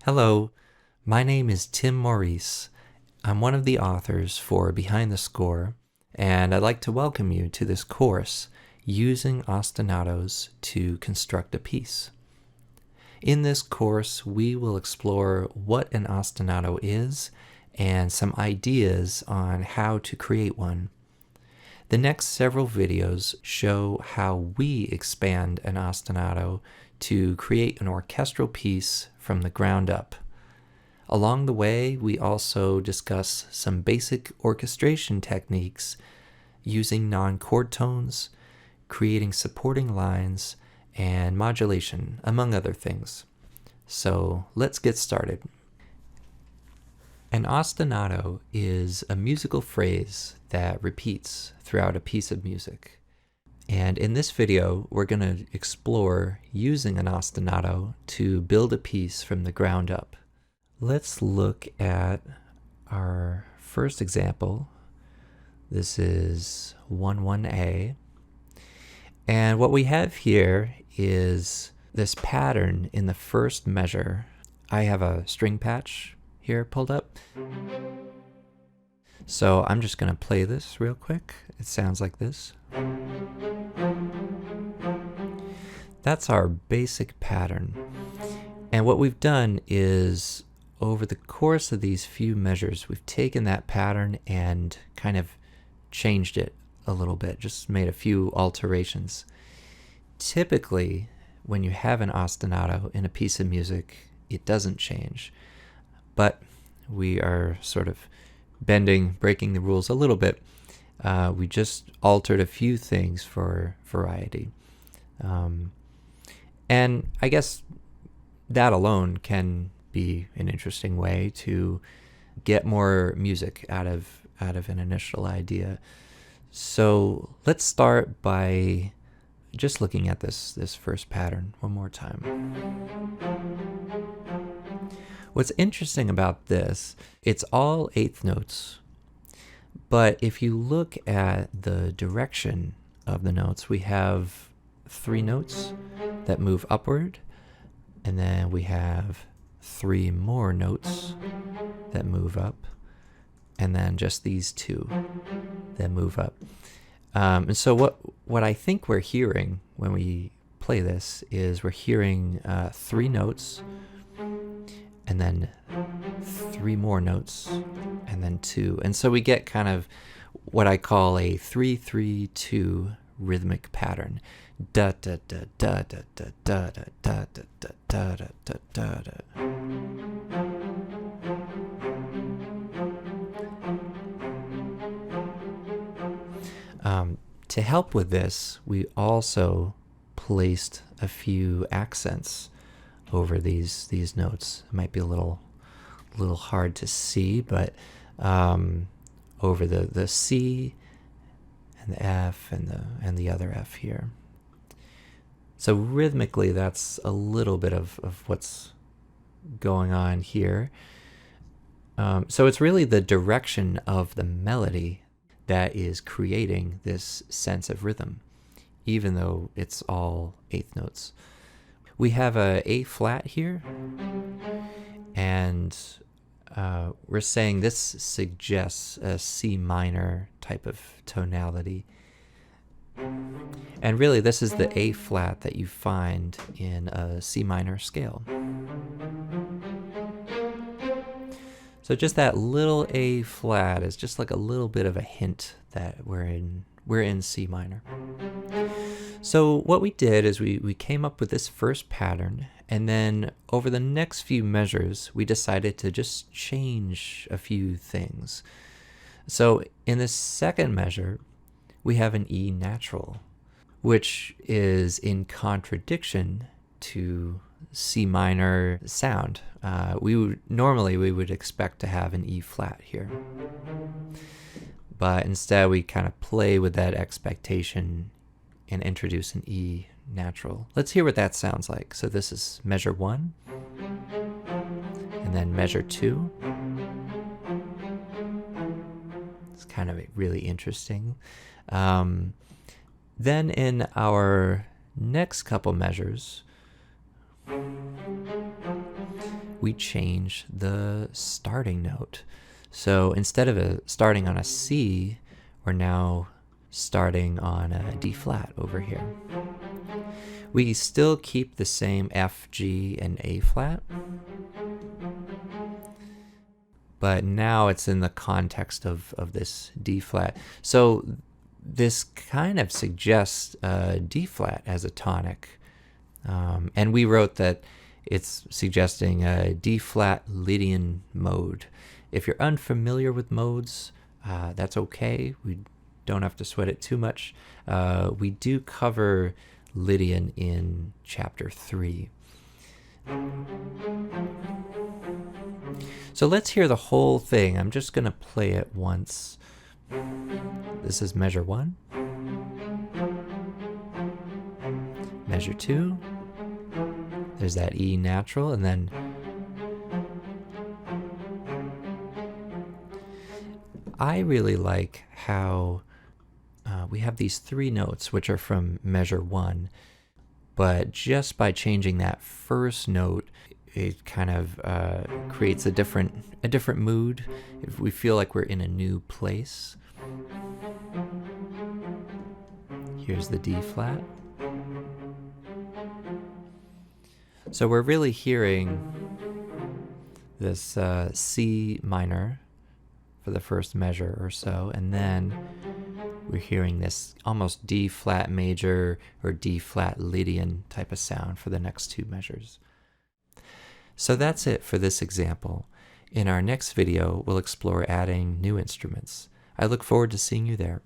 Hello, my name is Tim Maurice. I'm one of the authors for Behind the Score, and I'd like to welcome you to this course, Using Ostinatos to Construct a Piece. In this course, we will explore what an ostinato is and some ideas on how to create one. The next several videos show how we expand an ostinato to create an orchestral piece from the ground up. Along the way, we also discuss some basic orchestration techniques using non-chord tones, creating supporting lines, and modulation, among other things. So let's get started. An ostinato is a musical phrase that repeats throughout a piece of music. And in this video, we're going to explore using an ostinato to build a piece from the ground up. Let's look at our first example. This is 1-1A. And what we have here is this pattern in the first measure. I have a string patch here pulled up. So I'm just going to play this real quick. It sounds like this. That's our basic pattern. And what we've done is, over the course of these few measures, we've taken that pattern and kind of changed it a little bit, just made a few alterations. Typically, when you have an ostinato in a piece of music, it doesn't change. But we are sort of breaking the rules a little bit. We just altered a few things for variety. And I guess that alone can be an interesting way to get more music out of an initial idea. So let's start by just looking at this first pattern one more time. What's interesting about this, it's all eighth notes, but if you look at the direction of the notes, we have 3 notes that move upward, and then we have 3 more notes that move up, and then just these 2 that move up. And so what I think we're hearing when we play this is we're hearing 3 notes, and then 3 more notes, and then 2. And so we get kind of what I call a 3-3-2 rhythmic pattern. Da da da da da da da da da da da da da da da. To help with this, we also placed a few accents over these notes. It might be a little hard to see, but over the C and the F and the other F here. So rhythmically, that's a little bit of what's going on here. So it's really the direction of the melody that is creating this sense of rhythm, even though it's all eighth notes. We have a flat here, and we're saying this suggests a C minor type of tonality. And really, this is the A flat that you find in a C minor scale. So just that little A flat is just like a little bit of a hint that we're in C minor. So what we did is we came up with this first pattern, and then over the next few measures, we decided to just change a few things. So in the second measure, we have an E natural, which is in contradiction to C minor sound. We would expect to have an E flat here, but instead we kind of play with that expectation and introduce an E natural. Let's hear what that sounds like. So this is measure 1, and then measure 2. It's kind of really interesting. Then in our next couple measures, we change the starting note. So instead of starting on a C, we're now starting on a D flat over here. We still keep the same F, G, and A flat, but now it's in the context of this D flat. So this kind of suggests D flat as a tonic. And we wrote that it's suggesting a D flat Lydian mode. If you're unfamiliar with modes, that's okay. We don't have to sweat it too much. We do cover Lydian in chapter 3. So let's hear the whole thing. I'm just going to play it once. This is measure 1, measure 2, there's that E natural, and then I really like how we have these 3 notes which are from measure 1, but just by changing that first note, it kind of creates a different mood. If we feel like we're in a new place. Here's the D flat. So we're really hearing this C minor for the first measure or so, and then we're hearing this almost D flat major or D flat Lydian type of sound for the next 2 measures. So that's it for this example. In our next video, we'll explore adding new instruments. I look forward to seeing you there.